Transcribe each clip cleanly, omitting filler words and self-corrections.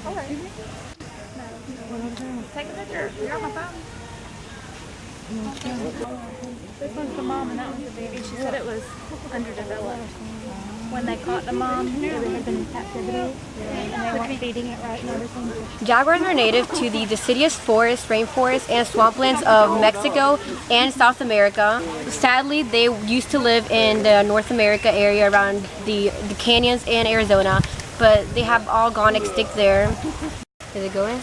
Okay. Take a picture. You're on my phone. This one's the mom and that one's the baby. She said it was underdeveloped. When they caught the mom, it had been in captivity and they weren't feeding it right and everything. Jaguars are native to the deciduous forest, rainforest, and swamplands of Mexico and South America. Sadly, they used to live in the North America area around the canyons in Arizona, but they have all gone extinct there. Is it going?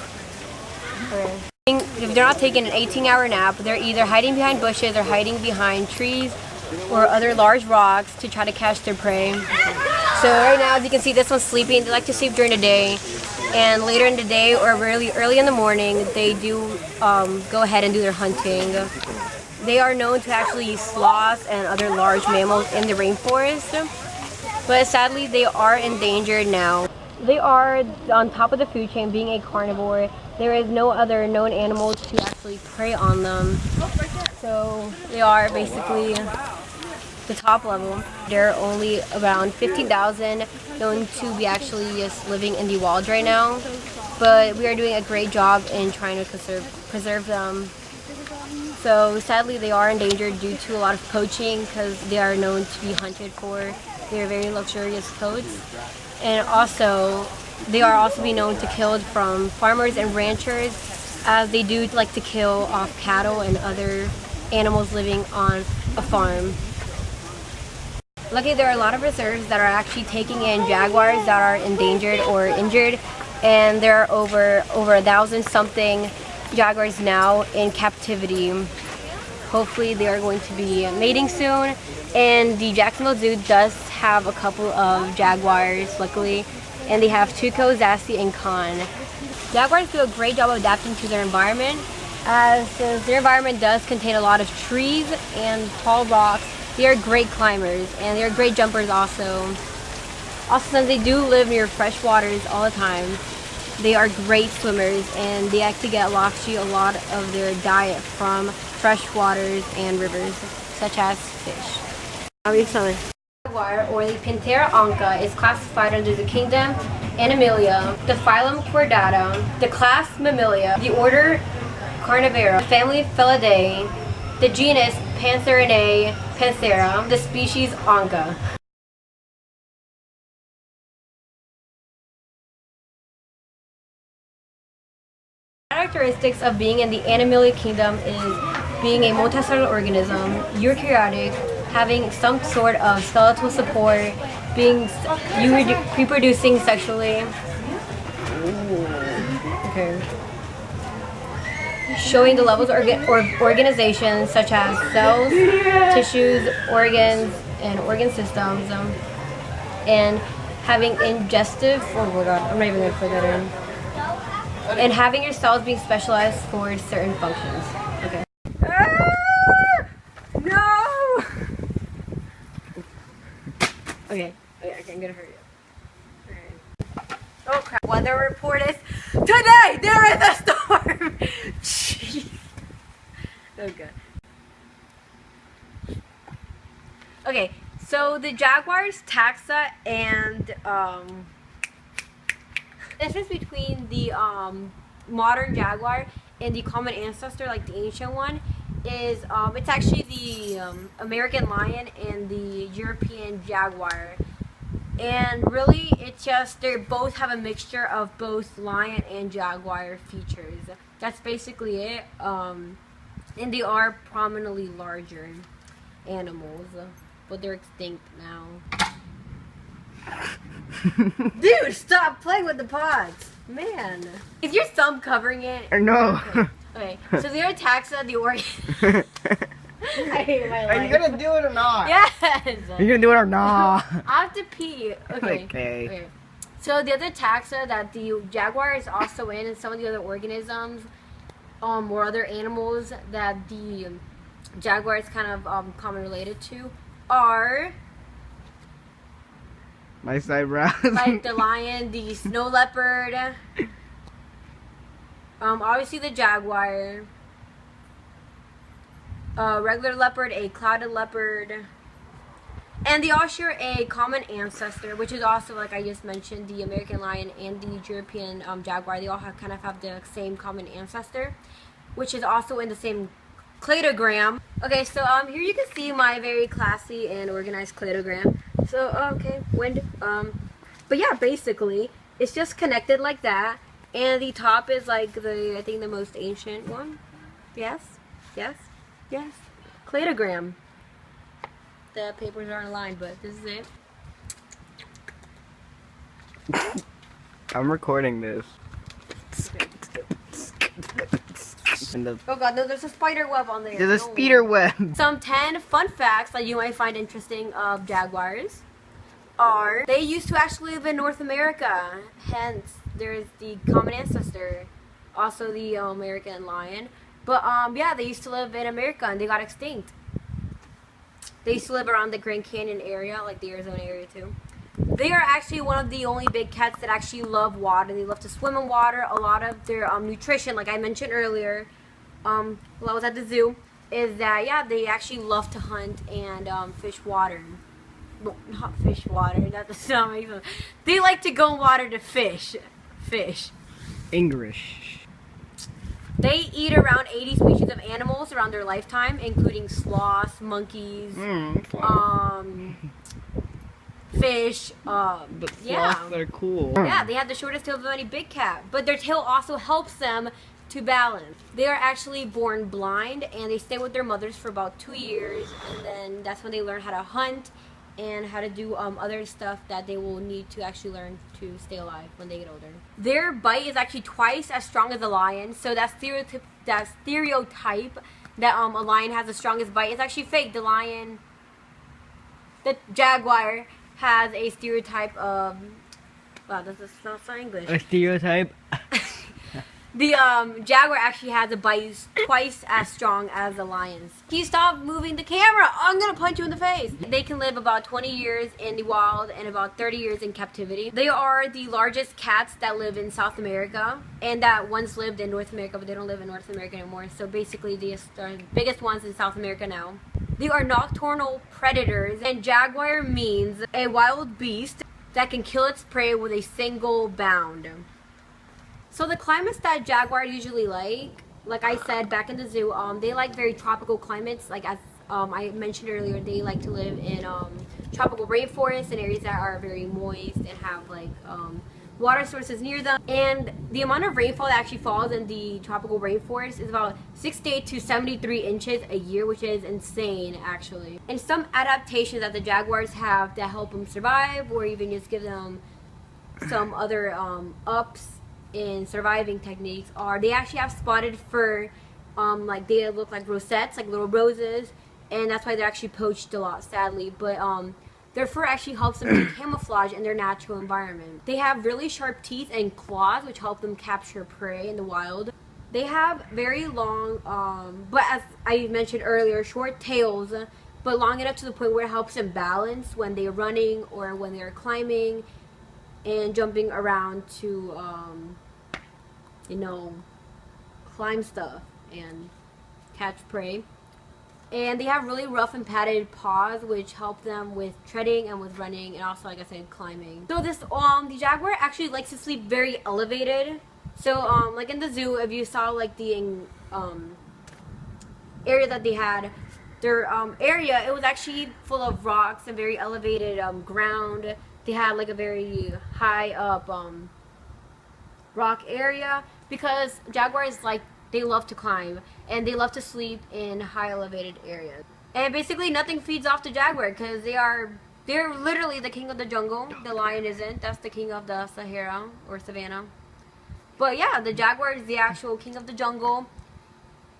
Okay. If they're not taking an 18-hour nap, they're either hiding behind bushes or hiding behind trees or other large rocks to try to catch their prey. So right now, as you can see, this one's sleeping. They like to sleep during the day, and later in the day or really early in the morning, they do go ahead and do their hunting. They are known to actually eat sloths and other large mammals in the rainforest, but sadly, they are endangered now. They are on top of the food chain, being a carnivore. There is no other known animals to actually prey on them. So they are basically the top level. There are only around 15,000 known to be actually just living in the wild right now. But we are doing a great job in trying to preserve them. So sadly they are endangered due to a lot of poaching because they are known to be hunted for their very luxurious coats. And also, they are also be known to kill from farmers and ranchers, as they do like to kill off cattle and other animals living on a farm. Luckily, there are a lot of reserves that are actually taking in jaguars that are endangered or injured, and there are over 1,000 something jaguars now in captivity. Hopefully, they are going to be mating soon, and the Jacksonville Zoo does have a couple of jaguars, luckily, and they have Tuco, Zassy, and Khan. Jaguars do a great job of adapting to their environment, as their environment does contain a lot of trees and tall rocks. They are great climbers, and they are great jumpers also. Also, since they do live near fresh waters all the time, they are great swimmers, and they actually get a lot of their diet from fresh waters and rivers, such as fish. How are you selling? Jaguar, or the Panthera onca, is classified under the kingdom Animalia, the phylum Chordata, the class Mammalia, the order Carnivora, the family Felidae, the genus Panthera, the species Onca. Characteristics of being in the Animalia kingdom is being a multicellular organism, eukaryotic, having some sort of skeletal support, being reproducing sexually. Okay. Showing the levels of organization such as cells, tissues, organs, and organ systems, and having ingestive. Oh my god, I'm not even gonna put that in. And having your cells being specialized for certain functions. Okay. No! Okay, I'm gonna hurt you. Okay. Oh crap. Weather report is today there is a storm! Jeez. Okay. Okay, so the Jaguars, taxa, and the difference between the modern jaguar and the common ancestor, like the ancient one, is it's actually the American lion and the European jaguar. And really, it's just they both have a mixture of both lion and jaguar features. That's basically it. And they are prominently larger animals, but they're extinct now. Dude, stop playing with the pods. Man. Is your thumb covering it? No. Okay. So the other taxa, the organ. I hate my life. Are you gonna do it or not? Yes. Are you gonna do it or not? I have to pee. Okay. Okay. So the other taxa that the jaguar is also in, and some of the other organisms, or other animals that the jaguar is kind of common related to, are Nice eyebrows. like the lion, the snow leopard, obviously the jaguar, regular leopard, a clouded leopard, And they all share a common ancestor, which is also, like I just mentioned, the American lion and the European jaguar. They all kind of have the same common ancestor, which is also in the same cladogram. Okay, so here you can see my very classy and organized cladogram. So okay, wind. But yeah, basically it's just connected like that, and the top is like I think the most ancient one. Yes, yes, yes. Cladogram. The papers aren't aligned, but this is it. I'm recording this. Oh god, no, there's a spider web on there. There's a No. spider web. Some 10 fun facts that you might find interesting of jaguars are they used to actually live in North America. Hence, there's the common ancestor, also the American lion. But yeah, they used to live in America and they got extinct. They used to live around the Grand Canyon area, like the Arizona area too. They are actually one of the only big cats that actually love water. They love to swim in water. A lot of their nutrition, like I mentioned earlier, while I was at the zoo, is that yeah, they actually love to hunt and fish water. Well, not fish water. That does not make sense. They like to go in water to fish. English. They eat around 80 species of animals around their lifetime, including sloths, monkeys, fish. But yeah. sloths are cool. Yeah, they have the shortest tail of any big cat, but their tail also helps them to balance. They are actually born blind, and they stay with their mothers for about 2 years, and then that's when they learn how to hunt and how to do other stuff that they will need to actually learn to stay alive when they get older. Their bite is actually twice as strong as a lion, so that stereotype that a lion has the strongest bite is actually fake. The jaguar has a stereotype of, wow, this is not so English. A stereotype. The jaguar actually has a bite twice as strong as the lion's. Can you stop moving the camera? I'm gonna punch you in the face. They can live about 20 years in the wild and about 30 years in captivity. They are the largest cats that live in South America and that once lived in North America, but they don't live in North America anymore. So basically, they are the biggest ones in South America now. They are nocturnal predators, and jaguar means a wild beast that can kill its prey with a single bound. So the climates that jaguars usually like I said back in the zoo, they like very tropical climates. Like as I mentioned earlier, they like to live in tropical rainforests and areas that are very moist and have like water sources near them. And the amount of rainfall that actually falls in the tropical rainforest is about 68 to 73 inches a year, which is insane actually. And some adaptations that the jaguars have that help them survive, or even just give them some other ups in surviving techniques, are they actually have spotted fur, like they look like rosettes, like little roses, and that's why they're actually poached a lot, sadly. But their fur actually helps them to camouflage in their natural environment. They have really sharp teeth and claws, which help them capture prey in the wild. They have very long, but as I mentioned earlier, short tails, but long enough to the point where it helps them balance when they're running or when they're climbing and jumping around to you know, climb stuff and catch prey. And they have really rough and padded paws, which help them with treading and with running, and also, like I said, climbing. So this the jaguar actually likes to sleep very elevated. So like in the zoo, if you saw like the area that they had, their area, it was actually full of rocks and very elevated ground. They had like a very high up rock area, because jaguars, like, they love to climb and they love to sleep in high elevated areas. And basically nothing feeds off the jaguar, because they're literally the king of the jungle. The lion isn't. That's the king of the Sahara or savannah. But yeah, the jaguar is the actual king of the jungle,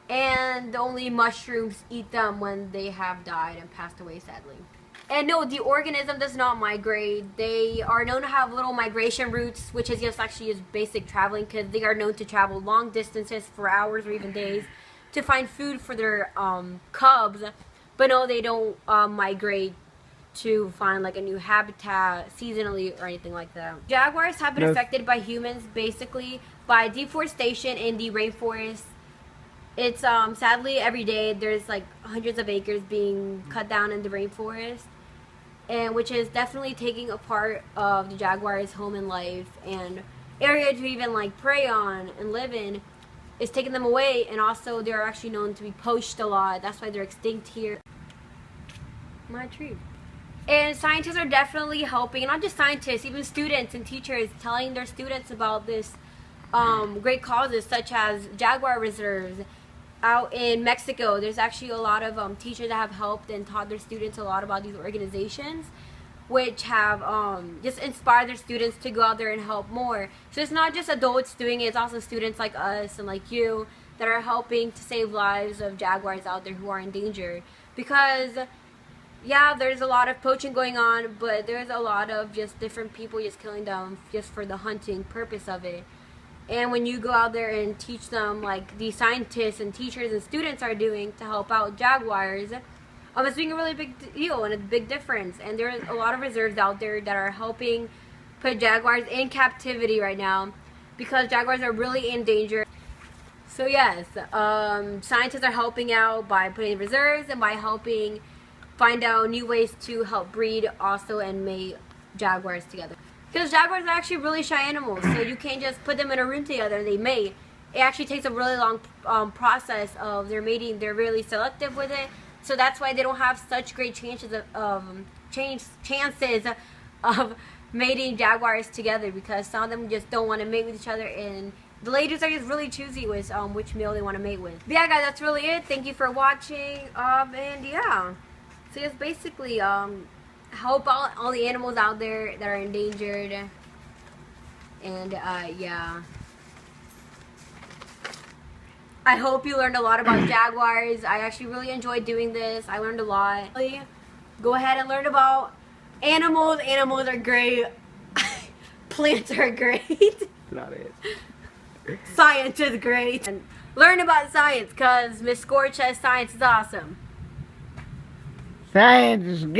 and only mushrooms eat them when they have died and passed away, sadly. And no, the organism does not migrate. They are known to have little migration routes, which is just actually is basic traveling, because they are known to travel long distances for hours or even days to find food for their cubs. But no, they don't migrate to find like a new habitat seasonally or anything like that. Jaguars have been affected by humans basically by deforestation in the rainforest. It's sadly every day there's like hundreds of acres being cut down in the rainforest. and which is definitely taking a part of the Jaguars' home and life and area to even like prey on and live in. Is taking them away, and also they're actually known to be poached a lot. That's why they're extinct here. My tree. And scientists are definitely helping, and not just scientists, even students and teachers telling their students about this great causes, such as jaguar reserves out in Mexico. There's actually a lot of teachers that have helped and taught their students a lot about these organizations, which have just inspired their students to go out there and help more. So it's not just adults doing it, it's also students like us and like you that are helping to save lives of jaguars out there who are in danger. Because yeah, there's a lot of poaching going on, but there's a lot of just different people just killing them just for the hunting purpose of it. And when you go out there and teach them like the scientists and teachers and students are doing to help out jaguars, it's being a really big deal and a big difference. And there's a lot of reserves out there that are helping put jaguars in captivity right now because jaguars are really in danger. So yes, scientists are helping out by putting reserves and by helping find out new ways to help breed also and mate jaguars together. Because jaguars are actually really shy animals, so you can't just put them in a room together and they mate. It actually takes a really long process of their mating. They're really selective with it. So that's why they don't have such great chances of mating jaguars together, because some of them just don't want to mate with each other, and the ladies are just really choosy with which male they want to mate with. But yeah, guys, that's really it. Thank you for watching, and yeah, so just basically help out all the animals out there that are endangered, and yeah. I hope you learned a lot about jaguars. I actually really enjoyed doing this. I learned a lot. Go ahead and learn about animals. Animals are great. Plants are great. Not it. Science is great. And learn about science, because Miss Skorich says science is awesome. Science is good.